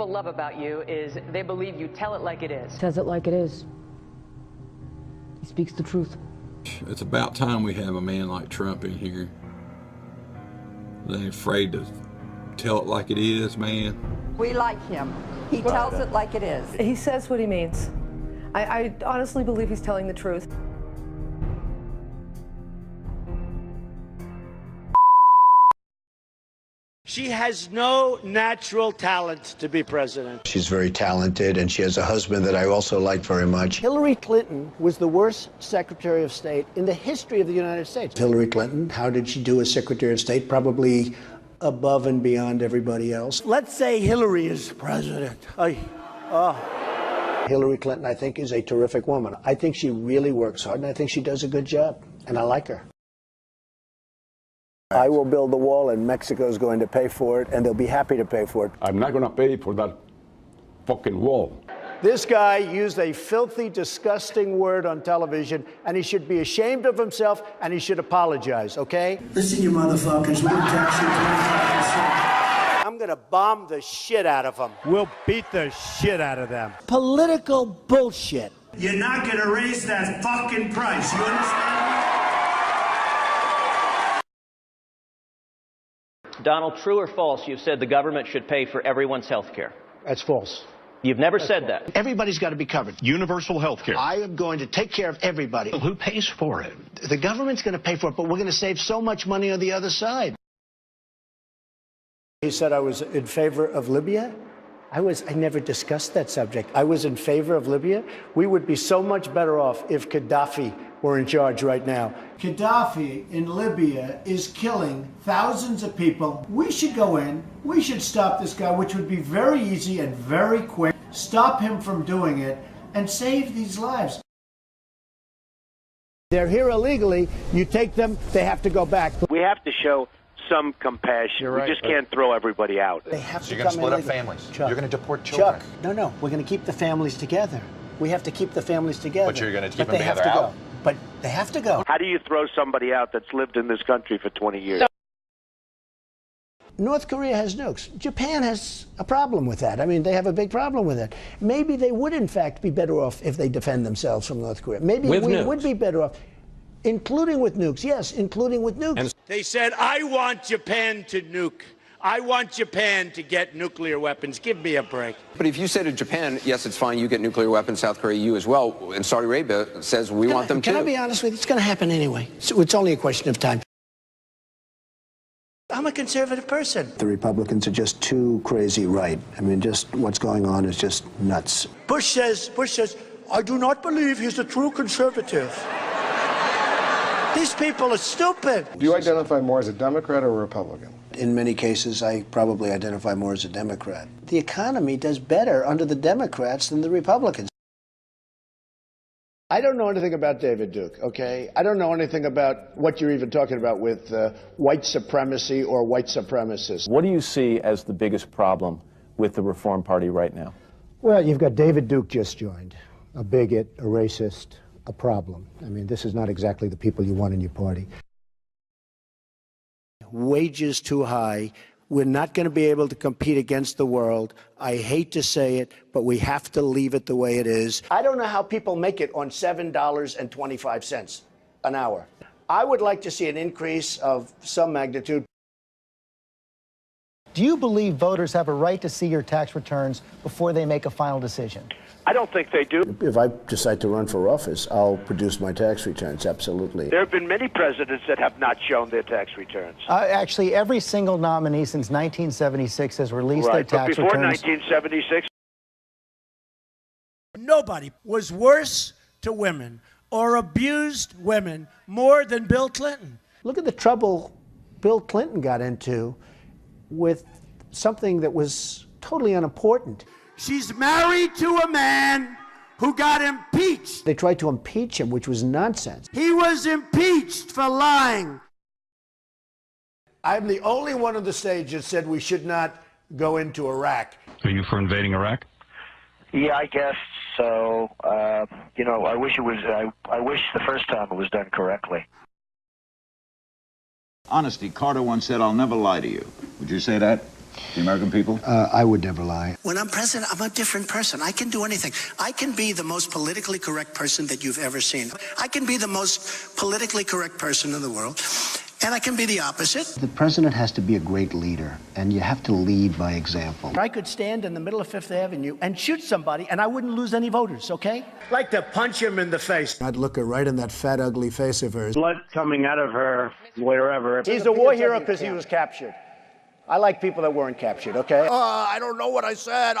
people love about you is they believe you tell it like it is. Says it like it is. He speaks the truth. It's about time we have a man like Trump in here. They ain't afraid to tell it like it is, man. We like him. He tells it like it is. He says what he means. I honestly believe he's telling the truth. She has no natural talent to be president. She's very talented, and she has a husband that I also like very much. Hillary Clinton was the worst Secretary of State in the history of the United States. Hillary Clinton, how did she do as Secretary of State? Probably above and beyond everybody else. Let's say Hillary is president. Hillary Clinton, I think, is a terrific woman. I think she really works hard, and I think she does a good job, and I like her. I will build the wall, and Mexico's going to pay for it, and they'll be happy to pay for it. I'm not going to pay for that fucking wall. This guy used a filthy, disgusting word on television, and he should be ashamed of himself, and he should apologize, okay? Listen, you motherfuckers, we're going to tax you 25%. I'm going to bomb the shit out of them. We'll beat the shit out of them. Political bullshit. You're not going to raise that fucking price, you understand? Donald, true or false, you've said the government should pay for everyone's health care. That's false. You've never said that. Everybody's got to be covered. Universal health care. I am going to take care of everybody. Who pays for it? The government's going to pay for it, but we're going to save so much money on the other side. He said I was in favor of Libya. I never discussed that subject. I was in favor of Libya. We would be so much better off if Gaddafi were in charge right now. Gaddafi in Libya is killing thousands of people. We should go in. We should stop this guy, which would be very easy and very quick. Stop him from doing it and save these lives. They're here illegally. You take them, they have to go back. We have to show some compassion. You're right. We just can't throw everybody out. They have So to you're going to come split up illegally. families. Chuck, You're going to deport children. Chuck, no. We're going to keep the families together. We have to keep the families together. But you're going to keep them they have together to out. go. But they have to go. How do you throw somebody out that's lived in this country for 20 years? North Korea has nukes. Japan has a problem with that. I mean, they have a big problem with it. Maybe they would, in fact, be better off if they defend themselves from North Korea. Maybe we would be better off, including with nukes. Yes, including with nukes. They said, I want Japan to nuke. I want Japan to get nuclear weapons. Give me a break. But if you say to Japan, yes, it's fine, you get nuclear weapons, South Korea, you as well, and Saudi Arabia says we want them too. Can I be honest with you? It's going to happen anyway. So it's only a question of time. I'm a conservative person. The Republicans are just too crazy right. I mean, just what's going on is just nuts. Bush says, I do not believe he's a true conservative. These people are stupid. Do you identify more as a Democrat or a Republican? In many cases, I probably identify more as a Democrat. The economy does better under the Democrats than the Republicans. I don't know anything about David Duke, okay? I don't know anything about what you're even talking about with white supremacy or white supremacists. What do you see as the biggest problem with the Reform Party right now? Well, you've got David Duke just joined, a bigot, a racist, a problem. I mean, this is not exactly the people you want in your party. Wages too high. We're not going to be able to compete against the world. I hate to say it, but we have to leave it the way it is. I don't know how people make it on $7.25 an hour. I would like to see an increase of some magnitude. Do you believe voters have a right to see your tax returns before they make a final decision? I don't think they do. If I decide to run for office, I'll produce my tax returns, absolutely. There have been many presidents that have not shown their tax returns. Actually, every single nominee since 1976 has released their tax but before returns. 1976... Nobody was worse to women or abused women more than Bill Clinton. Look at the trouble Bill Clinton got into with something that was totally unimportant. She's married to a man who got impeached. They tried to impeach him, which was nonsense. He was impeached for lying. I'm the only one on the stage that said we should not go into Iraq. Are you for invading Iraq? Yeah, I guess so. You know, I wish it was. I wish the first time it was done correctly. Honesty. Carter once said, "I'll never lie to you." Would you say that? the American people? I would never lie. When I'm president, I'm a different person. I can do anything. I can be the most politically correct person that you've ever seen. I can be the most politically correct person in the world. And I can be the opposite. The president has to be a great leader, and you have to lead by example. I could stand in the middle of Fifth Avenue and shoot somebody, and I wouldn't lose any voters, okay? Like to punch him in the face. I'd look her right in that fat, ugly face of hers. Blood coming out of her, wherever. He's a war hero because he was captured. I like people that weren't captured, okay? I don't know what I said.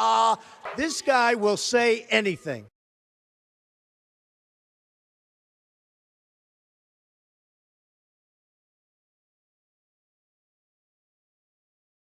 This guy will say anything.